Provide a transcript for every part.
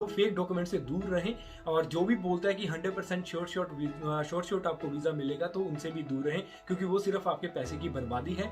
तो fake document से दूर रहें, और जो भी बोलता है कि 100% शॉर्ट आपको वीजा मिलेगा तो उनसे भी दूर रहें, क्योंकि वो सिर्फ आपके पैसे की बर्बादी है।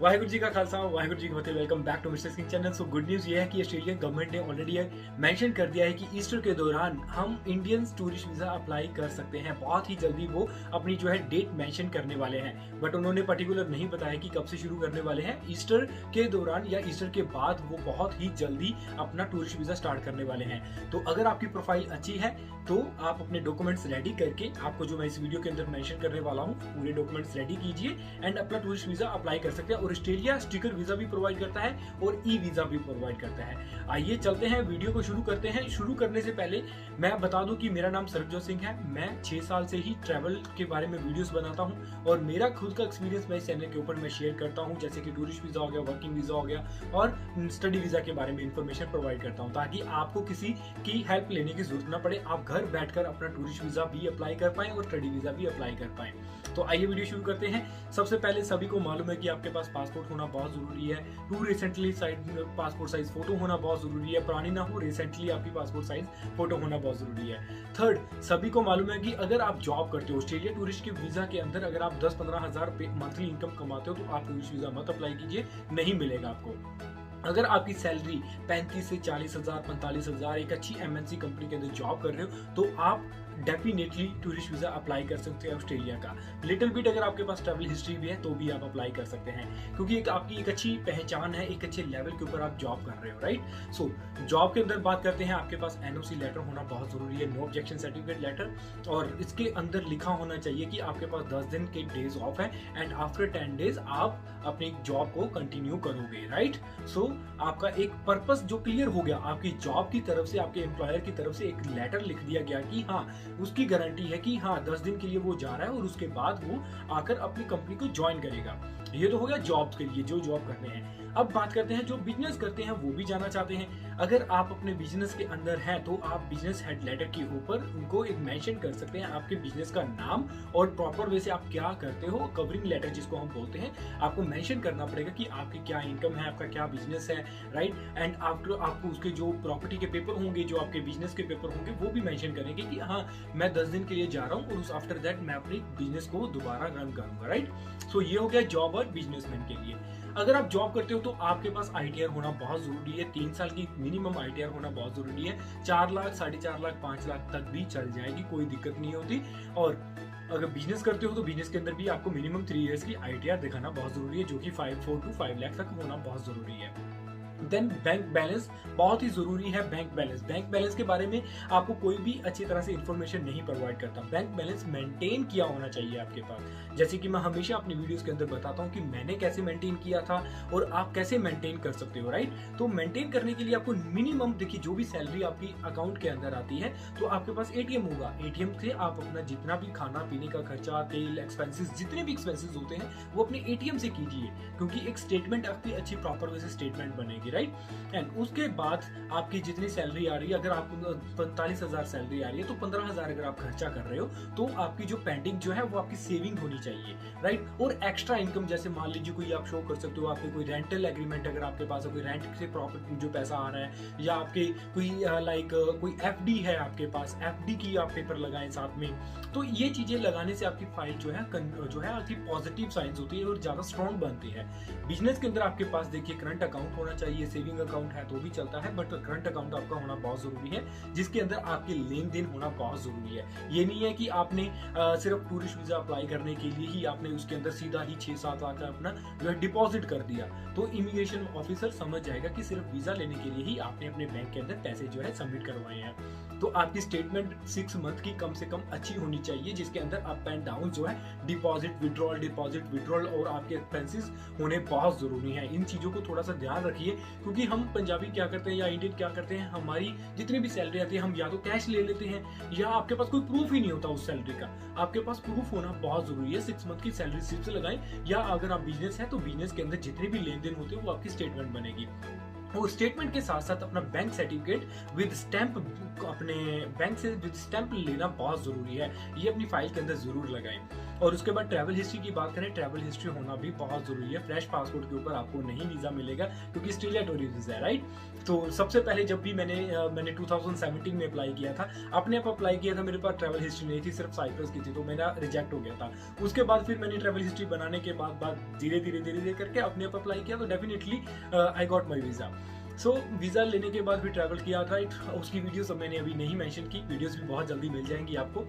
वाहिगुरु जी का खालसा, वाहिगुरु जी की फतेह। Welcome back to mister Singh channel. So good news ये है कि ऑस्ट्रेलियन गवर्नमेंट ने ऑलरेडी मेंशन कर दिया है कि ईस्टर के दौरान हम इंडियन टूरिस्ट वीजा अप्लाई कर सकते हैं। बहुत ही जल्दी वो अपनी जो है डेट मेंशन करने वाले हैं, बट उन्होंने पर्टिकुलर नहीं बताया कि कब से शुरू करने वाले हैं। ईस्टर के दौरान या ईस्टर के बाद वो बहुत ही जल्दी अपना टूरिस्ट वीजा स्टार्ट करने वाले हैं। तो अगर आपकी प्रोफाइल अच्छी है तो आप अपने डॉक्यूमेंट्स रेडी करके, आपको जो मैं इस वीडियो के अंदर मेंशन करने वाला हूँ, पूरे डॉक्यूमेंट्स रेडी कीजिए एंड अपना टूरिस्ट वीजा अप्लाई कर सकते हैं। और ऑस्ट्रेलिया स्टिकर वीजा भी प्रोवाइड करता है और ई वीजा भी प्रोवाइड करता है। आइए चलते हैं, वीडियो को शुरू करते हैं। शुरू करने से पहले मैं बता दूं कि मेरा नाम सरबजोत सिंह है। मैं 6 साल से ही ट्रैवल के बारे में वीडियोस बनाता हूं और मेरा खुद का एक्सपीरियंस मैं इस चैनल के ऊपर मैं शेयर करता हूं, जैसे कि टूरिस्ट वीजा हो गया, वर्किंग वीजा हो गया और स्टडी वीजा के बारे में इंफॉर्मेशन प्रोवाइड करता हूं, ताकि आपको किसी की हेल्प लेने की जरूरत ना पड़े। आप घर बैठकर अपना टूरिस्ट वीजा भी अप्लाई कर पाएं और स्टडी वीजा भी अप्लाई कर पाएं। तो आइए वीडियो शुरू करते हैं। सबसे पहले सभी को मालूम है कि आपके पास पासपोर्ट होना बहुत जरूरी है। Two recently passport size photo होना बहुत जरूरी है, पुरानी ना हो, रिसेंटली आपकी पासपोर्ट साइज फोटो होना बहुत जरूरी है। थर्ड, सभी को मालूम है कि अगर आप जॉब करते हो ऑस्ट्रेलिया टूरिस्ट के वीजा के अंदर, अगर आप 10-15 हजार मंथली इनकम कमाते हो तो आप टूरिस्ट वीजा मत अप्लाई कीजिए, नहीं मिलेगा आपको। अगर आपकी सैलरी 35 से 40 हजार, 45 हजार, एक अच्छी एमएनसी कंपनी के अंदर जॉब कर रहे हो तो आप डेफिनेटली टूरिस्ट वीजा अप्लाई कर सकते हैं ऑस्ट्रेलिया का। लिटिल बिट अगर आपके पास ट्रैवल हिस्ट्री भी है तो भी आप अप्लाई कर सकते हैं, क्योंकि एक आपकी एक अच्छी पहचान है, एक अच्छे लेवल के ऊपर आप जॉब कर रहे हो, राइट। सो जॉब के अंदर बात करते हैं, आपके पास एनओसी लेटर होना बहुत जरूरी है, नो ऑब्जेक्शन सर्टिफिकेट लेटर, और इसके अंदर लिखा होना चाहिए कि आपके पास 10 दिन के डेज ऑफ है एंड आफ्टर 10 डेज आप अपनी जॉब को कंटिन्यू करोगे, राइट। सो आपका एक पर्पस जो क्लियर हो गया, आपकी जॉब की तरफ से, आपके एम्प्लॉयर की तरफ से एक लेटर लिख दिया गया कि हाँ, उसकी गारंटी है कि हाँ 10 दिन के लिए वो जा रहा है और उसके बाद वो आकर अपनी कंपनी को ज्वाइन करेगा। ये तो हो गया जॉब के लिए, जो जॉब करने हैं। अब बात करते हैं जो बिजनेस करते हैं, वो भी जाना चाहते हैं। अगर आप अपने बिजनेस के अंदर हैं तो आप बिजनेस हेड लेटर के ऊपर उनको एक मेंशन कर सकते हैं आपके बिजनेस का नाम और प्रॉपर वे से आप क्या करते हो, कवरिंग लेटर जिसको हम बोलते हैं, आपको मेंशन करना पड़ेगा कि आपकी क्या इनकम है, आपका क्या बिजनेस है, राइट। एंड आफ्टर आपको उसके जो प्रॉपर्टी के पेपर होंगे, जो आपके बिजनेस के पेपर होंगे, वो भी मेंशन करेंगे कि हाँ मैं 10 दिन के लिए जा रहा हूँ और उस आफ्टर दैट मैं अपने बिजनेस को दोबारा रन करूंगा, राइट। सो ये हो गया जॉब और बिजनेसमैन के लिए। अगर आप जॉब करते हो तो आपके पास आईटीआर होना बहुत जरूरी है, 3 साल की मिनिमम आईटीआर होना बहुत जरूरी है। 4 लाख, 4.5 लाख, 5 लाख तक भी चल जाएगी, कोई दिक्कत नहीं होती। और अगर बिजनेस करते हो तो बिजनेस के अंदर भी आपको मिनिमम 3 इयर्स की आईटीआर दिखाना बहुत जरूरी है, जो कि 4 to 5 लाख तक होना बहुत जरूरी है। देन बैंक बैलेंस बहुत ही जरूरी है। बैंक बैलेंस के बारे में आपको कोई भी अच्छी तरह से इंफॉर्मेशन नहीं प्रोवाइड करता। बैंक बैलेंस मेंटेन किया होना चाहिए आपके पास, जैसे कि मैं हमेशा अपनी वीडियोस के अंदर बताता हूं कि मैंने कैसे मेंटेन किया था और आप कैसे मेंटेन कर सकते हो, राइट। तो मेंटेन करने के लिए आपको मिनिमम, देखिए जो भी सैलरी आपकी अकाउंट के अंदर आती है तो आपके पास एटीएम होगा। एटीएम से आप अपना जितना भी खाना पीने का खर्चा, तेल, एक्सपेंसेस, जितने भी एक्सपेंसेस होते हैं वो अपने एटीएम से कीजिए, क्योंकि एक स्टेटमेंट आपकी अच्छी प्रॉपर वे से स्टेटमेंट बनेगी, राइट। एंड उसके बाद आपकी जितनी सैलरी आ रही है, अगर आपको 45 हजार सैलरी आ रही है तो 15 हजार अगर आप खर्चा कर रहे हो तो आपकी जो पेंडिंग जो है वो आपकी सेविंग होनी चाहिए, राइट। और एक्स्ट्रा इनकम, जैसे मान लीजिए कोई आप शो कर सकते हो, आपके कोई रेंटल एग्रीमेंट अगर आपके पास है, कोई रेंट से प्रॉफिट जो पैसा आ रहा है, या आपके कोई कोई एफडी है आपके पास, एफडी की आप पेपर लगाएं साथ में। तो ये चीजें लगाने से आपकी फाइल जो है आपकी पॉजिटिव साइंस होती है और ज्यादा स्ट्रॉन्ग बनती है। बिजनेस के अंदर आपके पास देखिए करंट अकाउंट होना चाहिए, सेविंग अकाउंट है तो भी चलता है, बट करंट अकाउंट आपका होना बहुत जरूरी है, जिसके अंदर आपके लेन देन होना बहुत जरूरी है। ये नहीं है कि आपने सिर्फ टूरिस्ट वीजा अप्लाई करने के लिए ही आपने उसके अंदर सीधा ही 6-7 लाख अपना जो है डिपॉजिट कर दिया, तो इमिग्रेशन ऑफिसर समझ जाएगा कि सिर्फ वीजा लेने के लिए ही आपने अपने बैंक के अंदर पैसे जो है सबमिट करवाए हैं। तो आपकी स्टेटमेंट 6 मंथ की कम से कम अच्छी होनी चाहिए, जिसके अंदर अप एंड डाउन जो है डिपॉजिट विड्रॉल और आपके एक्सपेंसेस होने बहुत जरूरी है। इन चीजों को थोड़ा सा ध्यान रखिए, क्योंकि हम पंजाबी क्या करते हैं या इंडियन क्या करते हैं, हमारी जितनी भी सैलरी आती है हम या तो कैश ले लेते हैं या आपके पास कोई प्रूफ ही नहीं होता उस सैलरी का। आपके पास प्रूफ होना बहुत जरूरी है। 6 मंथ की सैलरी स्लिप से लगाएं, या अगर आप बिजनेस है तो बिजनेस के अंदर जितने भी लेन देन होते हैं वो आपकी स्टेटमेंट बनेगी। और स्टेटमेंट के साथ साथ अपना बैंक सर्टिफिकेट विद स्टैंप अपने बैंक से स्टैंप लेना बहुत ज़रूरी है, ये अपनी फाइल के अंदर ज़रूर लगाएं। और उसके बाद ट्रैवल हिस्ट्री की बात करें, ट्रैवल हिस्ट्री होना भी बहुत ज़रूरी है। फ्रेश पासपोर्ट के ऊपर आपको नहीं वीज़ा मिलेगा क्योंकि ऑस्ट्रेलिया टूरिस्ट वीज़ा है, राइट। तो सबसे पहले जब भी मैंने 2017 में अप्लाई किया था, अपने आप अप्लाई किया था, मेरे पास ट्रैवल हिस्ट्री नहीं थी, सिर्फ साइप्रस की थी, तो मेरा रिजेक्ट हो गया था। उसके बाद फिर मैंने ट्रैवल हिस्ट्री बनाने के बाद धीरे धीरे करके अपने आप अप्लाई किया, तो definitely I got my visa. So visa लेने के बाद भी ट्रैवल किया था, उसकी वीडियोस मैंने अभी नहीं मेंशन की, वीडियोस भी बहुत जल्दी मिल जाएंगी आपको।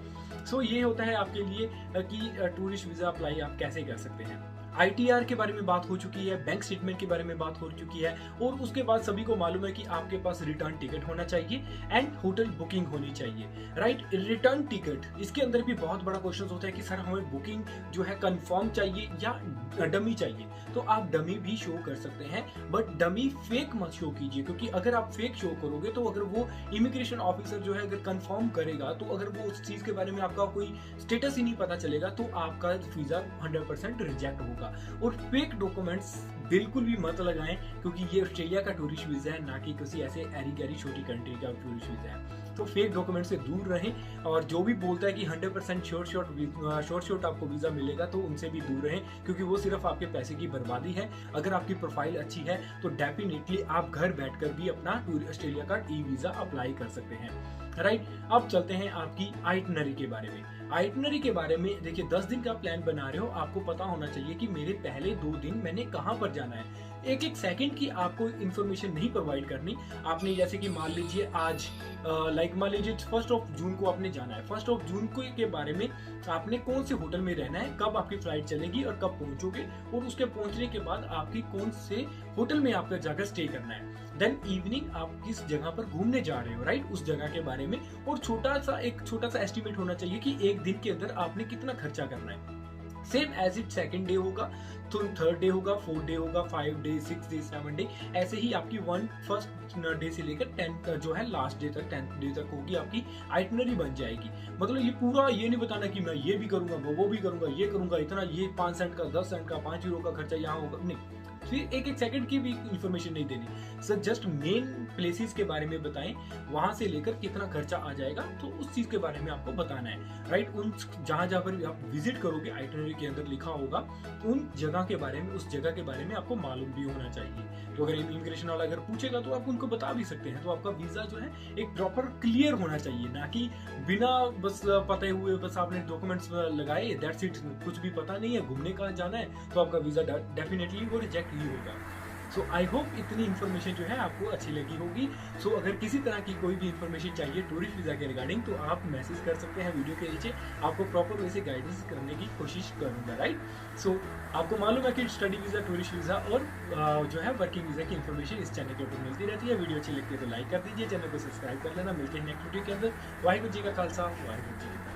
सो ये होता है आपके लिए कि टूरिस्ट वीज़ा अप्लाई आप कैसे कर सकते हैं। ITR के बारे में बात हो चुकी है, बैंक स्टेटमेंट के बारे में बात हो चुकी है, और उसके बाद सभी को मालूम है कि आपके पास रिटर्न टिकट होना चाहिए एंड होटल बुकिंग होनी चाहिए, राइट। रिटर्न टिकट, इसके अंदर भी बहुत बड़ा क्वेश्चन होता है कि सर हमें बुकिंग जो है कंफर्म चाहिए या डमी चाहिए। तो आप डमी भी शो कर सकते हैं, बट डमी फेक मत शो कीजिए, क्योंकि अगर आप फेक शो करोगे तो अगर वो इमिग्रेशन ऑफिसर जो है अगर कंफर्म करेगा, तो अगर वो उस चीज के बारे में आपका कोई स्टेटस ही नहीं पता चलेगा, तो आपका वीजा 100% रिजेक्ट होगा। और फेक डॉक्यूमेंट्स बिल्कुल भी मत लगाएं, क्योंकि ये ऑस्ट्रेलिया का टूरिस्ट वीजा है, ना कि किसी ऐसे एरी गैरी छोटी कंट्री का टूरिस्ट वीजा है। तो फेक डॉक्यूमेंट से दूर रहें, और जो भी बोलता है कि 100% शॉर्ट आपको वीजा मिलेगा, तो उनसे भी दूर रहें, क्योंकि वो सिर्फ आपके पैसे की बर्बादी है। अगर आपकी प्रोफाइल अच्छी है तो डेफिनेटली आप घर बैठकर भी अपना ऑस्ट्रेलिया का ई वीजा अप्लाई कर सकते हैं, राइट। अब चलते हैं आपकी आइटनरी के बारे में। आइटनरी के बारे में देखिए, 10 दिन का प्लान बना रहे हो, आपको पता होना चाहिए कि मेरे पहले 2 दिन मैंने कहाँ पर जाना है। एक सेकंड की आपको इन्फॉर्मेशन नहीं प्रोवाइड करनी। आपने जैसे कि मान लीजिए आज मान लीजिए 1 जून को आपने जाना है, 1 जून को के बारे में आपने कौन से होटल में रहना है, कब आपकी फ्लाइट चलेगी और कब पहुंचोगे, और उसके पहुंचने के बाद आपकी कौन से होटल में आपका जाकर स्टे करना है। देन इवनिंग आप किस जगह पर घूमने जा रहे हो, राइट, उस जगह के बारे में, और छोटा सा एस्टिमेट होना चाहिए कि एक दिन के अंदर आपने कितना खर्चा करना है। Same as it second day होगा, तो थर्ड डे होगा, 4th डे होगा, 5 डे, 6 डे, 7 डे, ऐसे ही आपकी फर्स्ट डे से लेकर 10 जो है लास्ट डे तक, 10th डे तक होगी, आपकी आइटनरी बन जाएगी। मतलब ये पूरा ये नहीं बताना कि मैं ये भी करूंगा, वो भी करूंगा, ये करूंगा, इतना, ये 5 सेंट का, 10 सेंट का, 5 यूरो का खर्चा यहाँ होगा, नहीं। फिर एक सेकंड की भी इंफॉर्मेशन नहीं देनी सर, जस्ट मेन प्लेसेस के बारे में बताएं, वहां से लेकर कितना खर्चा आ जाएगा, तो उस चीज के बारे में आपको बताना है, राइट। उन जहां पर आप विजिट करोगे, आइटनरी के अंदर लिखा होगा, उन जगह के बारे में, उस जगह के बारे में आपको मालूम भी होना चाहिए। तो अगर इमिग्रेशन वाला अगर पूछेगा तो आप उनको बता भी सकते हैं। तो आपका वीजा जो है एक प्रॉपर क्लियर होना चाहिए, ना कि बिना बस पते हुए बस आपने डॉक्यूमेंट्स लगाए, दैट्स इट, कुछ भी पता नहीं है, घूमने का जाना है, तो आपका वीजा डेफिनेटली वो रिजेक्ट ही होगा। सो आई होप इतनी इन्फॉर्मेशन जो है आपको अच्छी लगी होगी। सो अगर किसी तरह की कोई भी इन्फॉर्मेशन चाहिए टूरिस्ट वीज़ा के रिगार्डिंग, तो आप मैसेज कर सकते हैं वीडियो के नीचे, आपको प्रॉपर वे से गाइडेंस करने की कोशिश करूंगा, राइट। सो आपको मालूम है कि स्टडी वीज़ा, टूरिस्ट वीज़ा और जो है वर्किंग वीज़ा की इन्फॉर्मेशन इस चैनल के ऊपर मिलती रहती है। वीडियो अच्छी लगती है तो लाइक कर दीजिए, चैनल को सब्सक्राइब कर लेना। मिलते हैं नेक्स्ट वीडियो के अंदर। वाहिगुरू जी का खालसा, वाहिगुरू जी की फतेह।